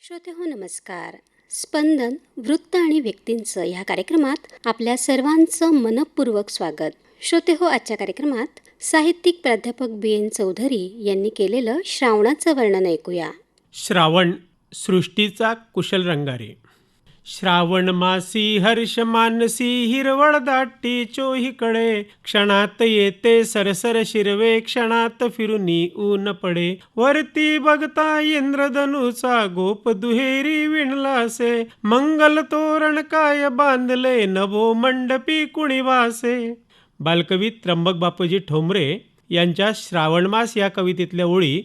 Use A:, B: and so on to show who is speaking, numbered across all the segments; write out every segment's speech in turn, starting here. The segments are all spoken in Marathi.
A: श्रोतेहो नमस्कार. स्पंदन वृत्त आणि व्यक्तींचं ह्या कार्यक्रमात आपल्या सर्वांचं मनपूर्वक स्वागत. श्रोतेहो, आजच्या कार्यक्रमात साहित्यिक प्राध्यापक BN चौधरी यांनी केलेलं श्रावणाचं वर्णन ऐकूया.
B: श्रावण सृष्टीचा कुशल रंगारी. श्रावण मासी हर्ष मानसी हिरवळ दाटी चोहीकडे, क्षणात येते सरसर शिरवे, क्षणात फिरुनी ऊन पडे. वरती बघता इंद्रधनुचा गोप दुहेरी विणलासे, मंगल तोरण काय बांधले नभो मंडपी कुणी वासे. बालकवी त्र्यंबक बापूजी ठोंबरे यांच्या श्रावणमास या कवितेतल्या ओळी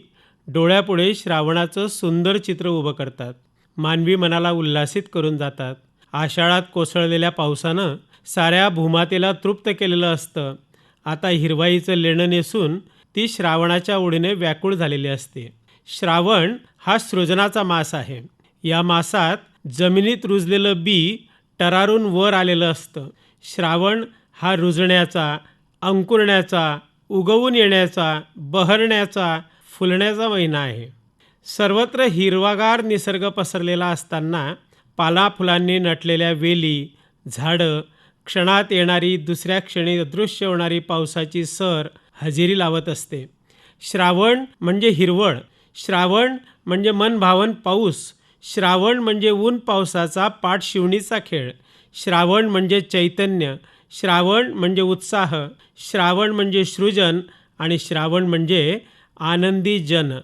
B: डोळ्यापुढे श्रावणाचं सुंदर चित्र उभं करतात. मानवी मनाला उल्हासित करून जातात. आषाढात कोसळलेल्या पावसानं साऱ्या भूमातेला तृप्त केलेलं असतं. आता हिरवाईचं लेणं नेसून ती श्रावणाच्या ओढीने व्याकुळ झालेली असते. श्रावण हा सृजनाचा मास आहे. या मासात जमिनीत रुजलेलं बी टरारून वर आलेलं असतं. श्रावण हा रुजण्याचा, अंकुरण्याचा, उगवून येण्याचा, बहरण्याचा, फुलण्याचा महिना आहे. सर्वत्र हिरवागार निसर्ग पसरलेला असताना पालाफुलांनी नटलेल्या वेली, झाडं, क्षणात येणारी दुसऱ्या क्षणी अदृश्य होणारी पावसाची सर हजेरी लावत असते. श्रावण म्हणजे हिरवळ, श्रावण म्हणजे मनभावन पाऊस, श्रावण म्हणजे ऊन पावसाचा पाठशिवणीचा खेळ, श्रावण म्हणजे चैतन्य, श्रावण म्हणजे उत्साह, श्रावण म्हणजे सृजन आणि श्रावण म्हणजे आनंदी जन.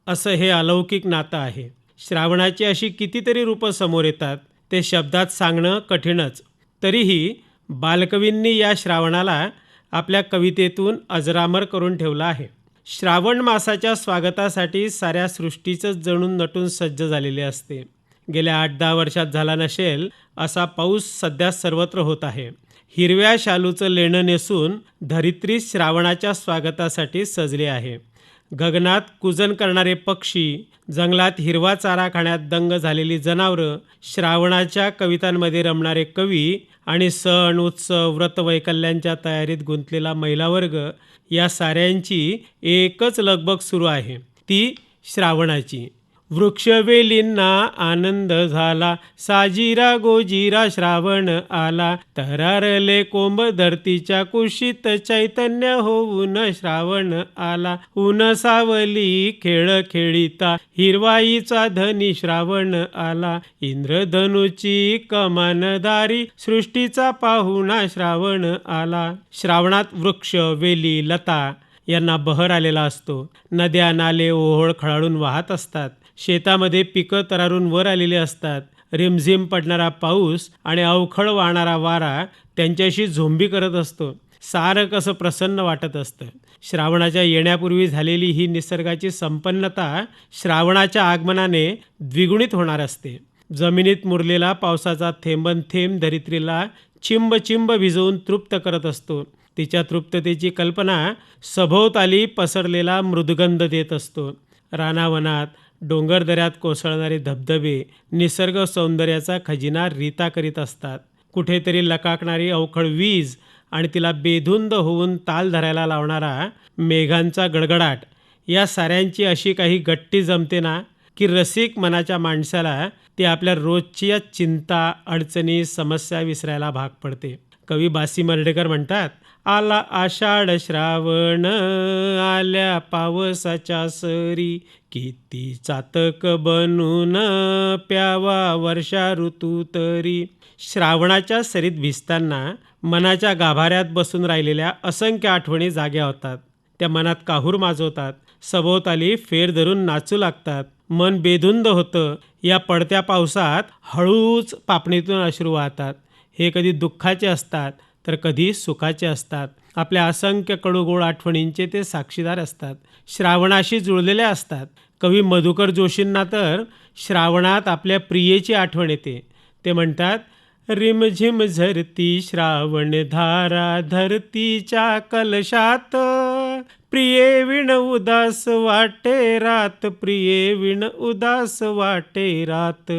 B: असं हे अलौकिक नातं आहे. श्रावणाची अशी कितीतरी रूपं समोर येतात, ते शब्दात सांगणं कठीणच. तरीही बालकवींनी या श्रावणाला आपल्या कवितेतून अजरामर करून ठेवलं आहे. श्रावण मासाच्या स्वागतासाठी साऱ्या सृष्टीचंच जणून नटून सज्ज झालेले असते. गेल्या 8-10 वर्षात झाला नसेल असा पाऊस सध्या सर्वत्र होत आहे. हिरव्या शालूचं लेणं नेसून धरित्री श्रावणाच्या स्वागतासाठी सजले आहे. गगनात कूजन करणारे पक्षी, जंगलात हिरवा चारा खाण्यात दंग झालेली जनावरं, श्रावणाच्या कवितांमध्ये रमणारे कवी आणि सण, उत्सव, व्रतवैकल्यांच्या तयारीत गुंतलेला महिलावर्ग, या साऱ्यांची एकच लगबग सुरू आहे, ती श्रावणाची. वृक्षवेलींना आनंद झाला, साजिरा गोजिरा श्रावण आला, तरारले कोंब धरतीच्या कुशीत, चैतन्य होऊन श्रावण आला. ऊन सावली खेळ खेळीता, हिरवाईचा धनी श्रावण आला. इंद्रधनुची कमानदारी, सृष्टीचा पाहुणा श्रावण आला. श्रावणात वृक्ष, वेली, लता यांना बहर आलेला असतो. नद्या, नाले ओहोळ खळाळून वाहत असतात. शेतामध्ये पिकं तरारून वर आलेली असतात. रिमझिम पडणारा पाऊस आणि अवखळ वाहणारा वारा त्यांच्याशी झोंबी करत असतो. सारं कसं प्रसन्न वाटत असतं. श्रावणाच्या येण्यापूर्वी झालेली ही निसर्गाची संपन्नता श्रावणाच्या आगमनाने द्विगुणित होणार असते. जमिनीत मुरलेला पावसाचा थेंबन थेंब धरित्रीला चिंब चिंब भिजवून तृप्त करत असतो. तिच्या तृप्ततेची कल्पना सभोवताली पसरलेला मृदुगंध देत असतो. रानावनात, डोंगरदऱ्यात कोसळणारे धबधबे निसर्ग सौंदर्याचा खजिना रीता करीत असतात. कुठेतरी लकाकणारी अवखळ वीज आणि तिला बेधुंद होऊन ताल धरायला लावणारा मेघांचा गडगडाट, या साऱ्यांची अशी काही गट्टी जमते ना, की रसिक मनाच्या माणसाला ती आपल्या रोजच्या चिंता, अडचणी, समस्या विसरायला भाग पडते. कवी बासी मर्ढेकर म्हणतात, आला आषाढ श्रावण आल्या पावसाच्या सरी, किती चातक बनून प्यावा वर्षा ऋतू तरी. श्रावणाच्या सरीत भिजताना मनाच्या गाभाऱ्यात बसून राहिलेल्या असंख्य आठवणी जाग्या होतात. त्या मनात काहूर माजवतात. सभोवताली फेर धरून नाचू लागतात. मन बेधुंद होतं. या पडत्या पावसात हळूच पापणीतून अश्रू वाहतात. हे कधी दुःखाचे असतात तर कधी सुखाचे असतात. आपल्या असंख्य कडूगोड आठवणींचे ते साक्षीदार असतात. श्रावणाशी जुळलेले असतात. कवी मधुकर जोशींना तर श्रावणात आपल्या प्रियेची आठवण येते. ते म्हणतात, रिमझिम झरती श्रावण धारा, धरतीच्या कलशात, प्रिये विण उदास वाटे रात, प्रिये विण उदास वाटे रात.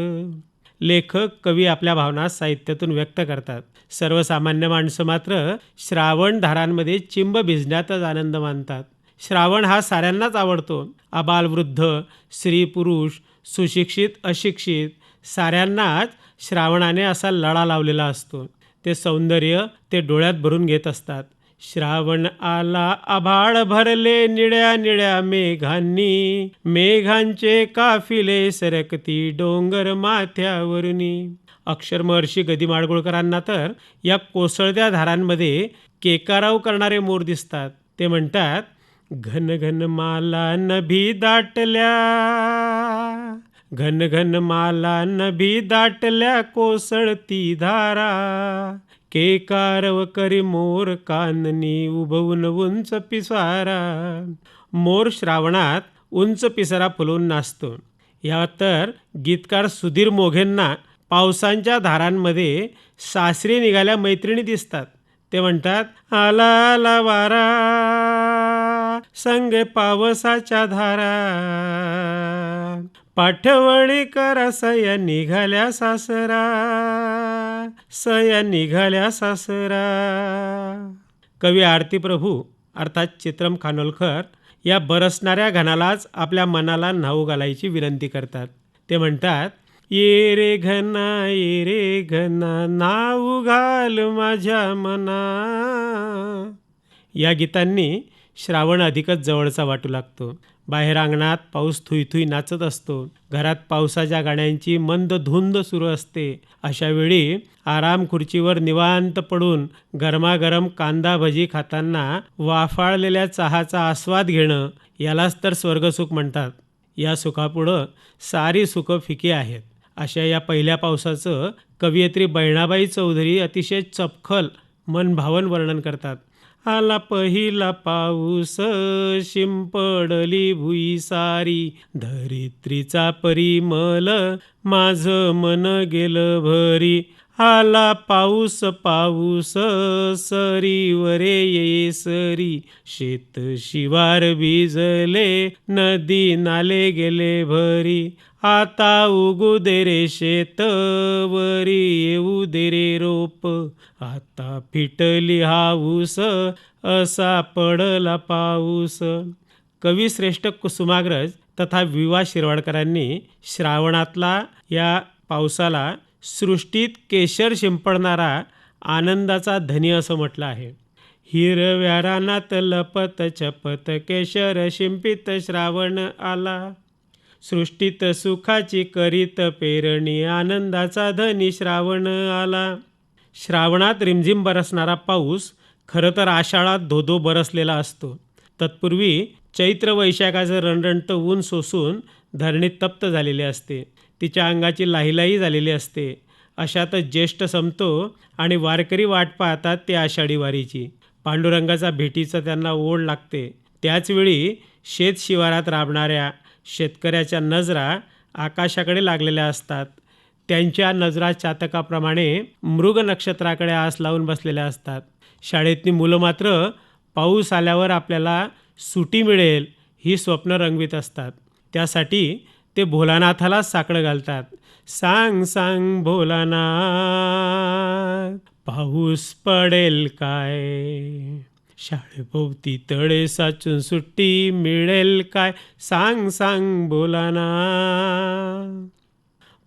B: लेखक, कवी आपल्या भावना साहित्यातून व्यक्त करतात. सर्वसामान्य माणसं मात्र श्रावण धारांमध्ये चिंब भिजण्यातच आनंद मानतात. श्रावण हा साऱ्यांनाच आवडतो. आबालवृद्ध, स्त्री पुरुष, सुशिक्षित अशिक्षित साऱ्यांनाच श्रावणाने असा लळा लावलेला असतो. ते सौंदर्य ते डोळ्यात भरून घेत असतात. श्रावण आला आभाळ भरले निळ्या निळ्या मेघांनी, मेघांचे काफिले सरकती डोंगर माथ्यावरुनी. अक्षर महर्षी गदी माडगुळकरांना तर या कोसळत्या धारांमध्ये केकाराव करणारे मोर दिसतात. ते म्हणतात, घन घन माला नभी दाटल्या, घन घन माला नभी दाटल्या कोसळती धारा, केकारव करी मोर काननी उभवून उंच पिसारा. मोर श्रावणात उंच पिसारा फुलवून नाचतो. या तर गीतकार सुधीर मोघेंना पावसांच्या धारांमध्ये सासरी निघाल्या मैत्रिणी दिसतात. ते म्हणतात, आला आला वारा संग पावसाच्या धारा, पाठवणी करा सया निघाल्या सासरा, सया निघाल्या सासरा. कवी आरती प्रभू अर्थात चित्रम खानोलकर या बरसणाऱ्या घनालाच आपल्या मनाला न्हाऊ घालायची विनंती करतात. ते म्हणतात, ये रे घना नाऊ घाल माझ्या मना. या गीतांनी श्रावण अधिकच जवळचा वाटू लागतो. बाहेर अंगणात पाऊस थुईथुई नाचत असतो. घरात पावसाच्या गाण्यांची मंद धुंद सुरू असते. अशा वेळी आराम खुर्चीवर निवांत पडून गरमागरम कांदा भजी खाताना वाफाळलेल्या चहाचा आस्वाद घेणं यालाच तर स्वर्गसुख म्हणतात. या सुखापुढं सारी सुखं फिकी आहेत. अशा या पहिल्या पावसाचं कवयित्री बहिणाबाई चौधरी अतिशय चपखल मनभावन वर्णन करतात. आला पहिला पाऊस शिंपडली भुई सारी, धरित्रीचा परिमल माझं मन गेलं भरी. आला पाऊस पाऊस सरीवरे ये सरी, शेत शिवार भिजले नदी नाले गेले भरी. आता उगू दे रे शेत वरी येऊ दे रे रोप, आता फिटली हाऊस असा पडला पाऊस. कविश्रेष्ठ कुसुमाग्रज तथा विवा शिरवाडकरांनी श्रावणातला या पावसाला सृष्टीत केशर शिंपडणारा आनंदाचा धनी असं म्हटलं आहे. हिरव्या रानात लपत चपत केशर शिंपित श्रावण आला, सृष्टीत सुखाची करीत पेरणी आनंदाचा धनी श्रावण आला. श्रावणात रिमझिम बरसणारा पाऊस खरं तर आषाढात धोधो बरसलेला असतो. तत्पूर्वी चैत्र वैशाखाचं रणरणत ऊन सोसून धरणी तप्त झालेली असते. तिच्या अंगाची लाहीलाही झालेली असते. अशातच ज्येष्ठ संपतो आणि वारकरी वाट पाहतात ते आषाढी वारीची. पांडुरंगाचा भेटीचा त्यांना ओढ लागते. त्याचवेळी शेत शिवारात राबणाऱ्या शेतकऱ्याच्या नजरा आकाशाकडे लागलेल्या असतात. त्यांच्या नजरा चातकाप्रमाणे मृग नक्षत्राकडे आस लावून बसलेल्या असतात. शाळेतली मुलं मात्र पाऊस आल्यावर आपल्याला सुटी मिळेल ही स्वप्न रंगवीत असतात. त्यासाठी ते भोलानाथाला साकडं घालतात. सांग सांग भोलानाथ पाऊस पडेल काय, शाळेभोवती तळे साचून सुट्टी मिळेल काय, सांग सांग भोलानाथ.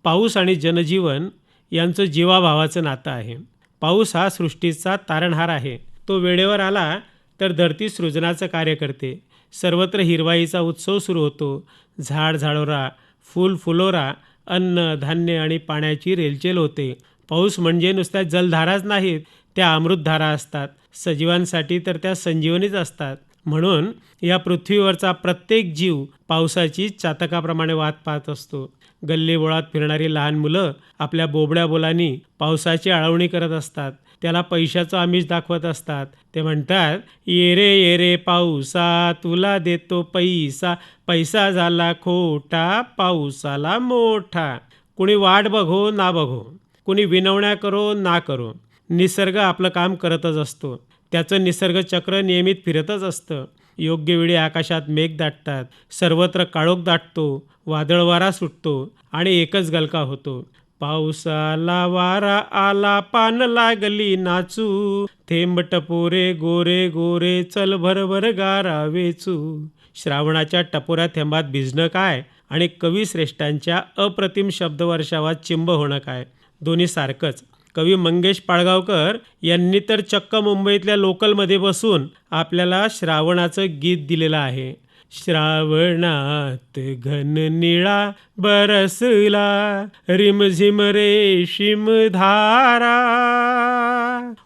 B: पाऊस आणि जनजीवन यांचं जीवाभावाचं नातं आहे. पाऊस हा सृष्टीचा तारणहार आहे. तो वेळेवर आला तर धरती सृजनाचं कार्य करते. सर्वत्र हिरवाईचा उत्सव सुरू होतो. झाड झाडोरा, फूल फुलोरा, अन्न धान्य आणि पाण्याची रेलचेल होते. पाऊस म्हणजे नुसत्या जलधाराच नाहीत, त्या अमृतधारा असतात. सजीवांसाठी तर त्या संजीवनीच असतात. म्हणून या पृथ्वीवरचा प्रत्येक जीव पावसाची चातकाप्रमाणे वाट पाहत असतो. गल्लीबोळात फिरणारी लहान मुलं आपल्या बोबड्या बोलांनी पावसाची आळवणी करत असतात. त्याला पैशाचं आमिष दाखवत असतात. ते म्हणतात, ये रे पाऊसा तुला देतो पैसा, पैसा झाला खोटा पाऊसाला मोठा. कुणी वाट बघो ना बघो, कुणी विनवण्या करो ना करो, निसर्ग आपलं काम करतच असतो. त्याचं निसर्ग चक्र नियमित फिरतच असतं. योग्य वेळी आकाशात मेघ दाटतात, सर्वत्र काळोख दाटतो, वादळ वारा सुटतो आणि एकच गलका होतो. पावसाला वारा आला पान लागली नाचू, थेंब टपोरे गोरे गोरे चल भरभर गारा वेचू. श्रावणाच्या टपोऱ्या थेंबात भिजणं काय आणि कविश्रेष्ठांच्या अप्रतिम शब्दवर्षावात चिंब होणं काय, दोन्ही सारखंच. कवी मंगेश पाडगावकर यांनी तर चक्क मुंबईतल्या लोकलमध्ये बसून आपल्याला श्रावणाचं गीत दिलेलं आहे. श्रावणात घन निळा बरसला, रिमझिम रेशीम धारा,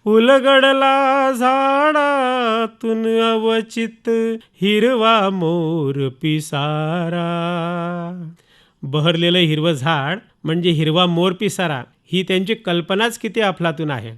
B: उलगडला झाडातून अवचित हिरवा मोर पिसारा. बहरलेलं हिरवं झाड म्हणजे हिरवा मोर पिसारा, ही त्यांची कल्पनाच किती अफलातून आहे.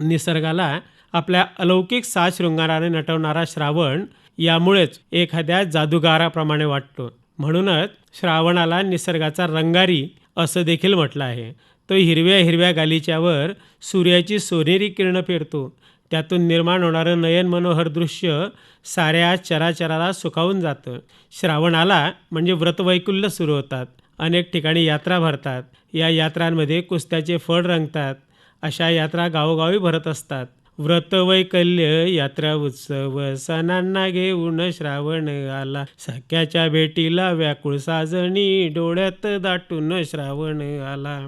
B: निसर्गाला आपल्या अलौकिक साज शृंगाराने नटवणारा श्रावण यामुळेच एखाद्या जादूगाराप्रमाणे वाटतो. म्हणूनच श्रावणाला निसर्गाचा रंगारी असं देखील म्हटलं आहे. तो हिरव्या हिरव्या गालिच्यावर सूर्याची सोनेरी किरणं फिरतो. त्यातून निर्माण होणारं नयन मनोहर दृश्य साऱ्या चराचराला सुखावून जातं. श्रावण आला म्हणजे व्रतवैकुल्य सुरू होतात. अनेक ठिकाणी यात्रा भरतात. या यात्रांमध्ये कुस्त्याचे फड रंगतात. अशा यात्रा गावोगावी भरत असतात. व्रतवैकल्य यात्रा उत्सव सणांना घेऊन श्रावण आला, सख्याच्या भेटीला व्याकुळ साजणी, डोळ्यात दाटून श्रावण आला.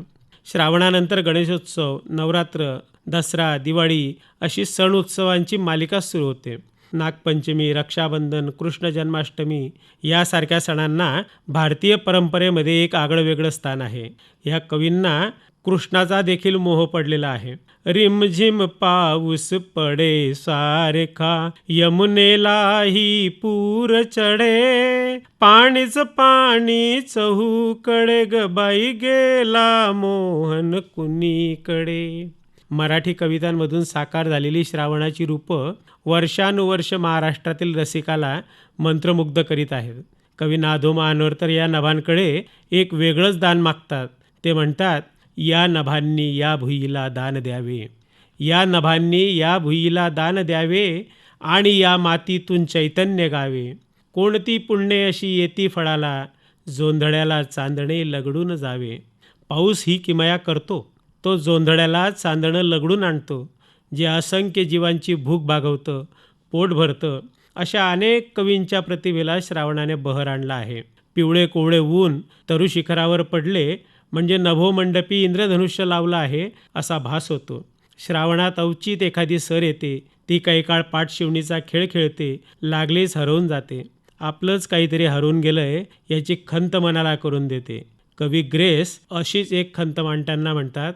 B: श्रावणानंतर गणेशोत्सव, नवरात्र, दसरा, दिवाळी अशी सण उत्सवांची मालिका सुरू होते. नागपंचमी, रक्षाबंधन, कृष्ण जन्माष्टमी यासारख्या सणांना भारतीय परंपरेमध्ये एक आगळंवेगळं स्थान आहे. ह्या कवींना कृष्णाचा देखील मोह पडलेला आहे. रिमझिम पाऊस पडे सारखा, यमुनेलाही पूर चढे, पाणीच पाणी चहूकडे, ग बाई गेला मोहन कुणीकडे. मराठी कवितांमधून साकार झालेली श्रावणाची रूपं वर्षानुवर्ष महाराष्ट्रातील रसिकाला मंत्रमुग्ध करीत आहेत. कवी ना.धो. मानोरकर या नभांकडे एक वेगळंच दान मागतात. ते म्हणतात, या नभांनी या भुईला दान द्यावे, या नभांनी या भुईला दान द्यावे, आणि या मातीतून चैतन्य गावे. कोणती पुण्ये अशी येती फळाला, जोंधळ्याला चांदणे लगडून जावे. पाऊस ही किमया करतो, तो जोंधळ्याला चांदणं लगडून आणतो, जे असंख्य जीवांची भूक भागवतं, पोट भरतं. अशा अनेक कवींच्या प्रतिभेला श्रावणाने बहर आणला आहे. पिवळे कोवळे ऊन तरु शिखरावर पडले म्हणजे नभोमंडपी इंद्रधनुष्य लावलं आहे असा भास होतो. श्रावणात अवचित एखादी सर येते, ती काही काळ पाठशिवणीचा खेळ खेळते, लागलीच हरवून जाते. आपलंच काहीतरी हरवून गेलंय याची खंत मनाला करून देते. कवी ग्रेस अशीच एक खंत मांडताना म्हणतात,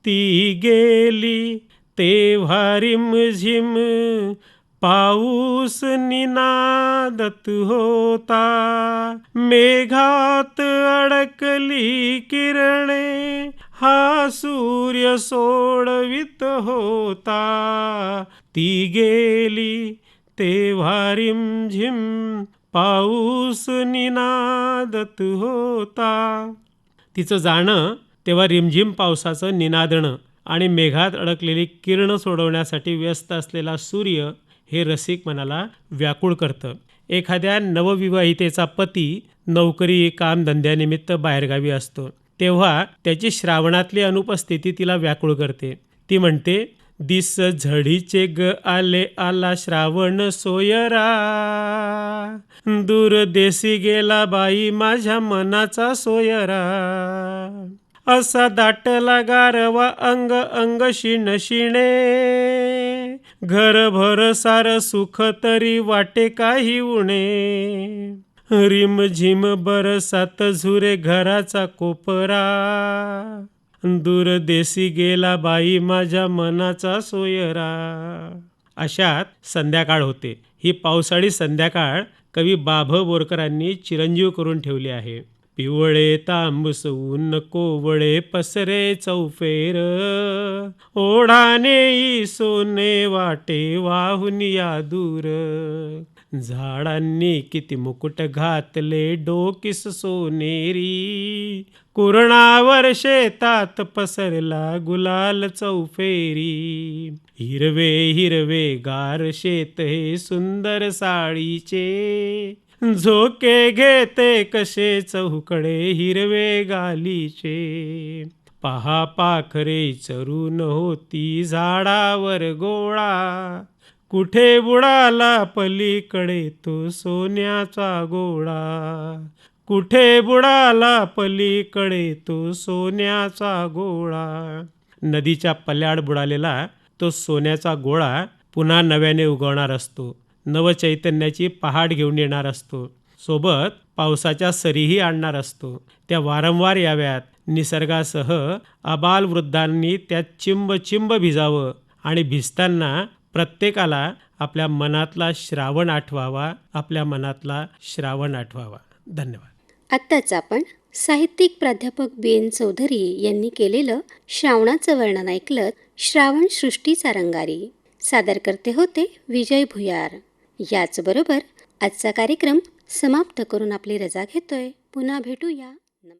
B: ती गेली तेव्हा रिमझिम पाऊस निनादत होता, मेघात अडकली किरणे हा सूर्य सोडवित होता. ती गेली तेव्हा रिमझिम पाऊस निनादत होता. तिचं जाणं तेव्हा रिमझिम पावसाचं निनादणं आणि मेघात अडकलेली किरण सोडवण्यासाठी व्यस्त असलेला सूर्य हे रसिक मनाला व्याकुळ करतं. एखाद्या नवविवाहितेचा पती नोकरी कामधंद्यानिमित्त बाहेरगावी असतो, तेव्हा त्याची श्रावणातली अनुपस्थिती तिला व्याकुळ करते. ती म्हणते, दिस झडीचे ग आले आला श्रावण सोयरा, दूर देशी गेला बाई माझ्या मनाचा सोयरा. असा दाटला गारवा अंग अंग शिण शिणे, घरभर सार सुख तरी वाटे काही उणे. रिमझिम बरसात झुरे घराचा कोपरा, दूर देशी गेला बाई माझ्या मनाचा सोयरा. अशात संध्याकाळ होते. ही पावसाळी संध्याकाळ कवी बाभ बोरकरांनी चिरंजीव करून ठेवली आहे. पिवळे तांबूस ऊन कोवळे पसरे चौफेर, ओढाने सोने वाटे वाहून या दूर. झाडांनी किती मुकुट घातले डोकीस सोनेरी, कुरणावर शेतात पसरला गुलाल चौफेरी. हिरवे हिरवे गार शेत हे सुंदर साडीचे, झोके घेते कसे चहूकडे हिरवे गालीचे. पहा पाखरे चरून होती झाडावर गोळा, कुठे बुडाला पलीकडे तो सोन्याचा गोळा. कुठे बुडाला पलीकडे तो सोन्याचा गोळा. नदीच्या पल्याड बुडालेला तो सोन्याचा गोळा पुन्हा नव्याने उगवणार असतो. नवचैतन्याची पहाट घेऊन येणार असतो. सोबत पावसाच्या सरीही आणणार असतो. त्या वारंवार याव्यात. निसर्गासह आबालवृद्धांनी त्यात चिंब चिंब भिजावं आणि भिजताना प्रत्येकाला आपल्या मनातला श्रावण आठवावा. आपल्या मनातला श्रावण आठवावा. धन्यवाद.
A: आत्ताच आपण साहित्यिक प्राध्यापक बी एन चौधरी यांनी केलेलं श्रावणाचं वर्णन ऐकलं. श्रावण सृष्टीचा रंगारी. सादरकर्ते होते विजय भुयार. याचबरोबर आजचा कार्यक्रम समाप्त करून आपली रजा घेतोय. पुन्हा भेटूया.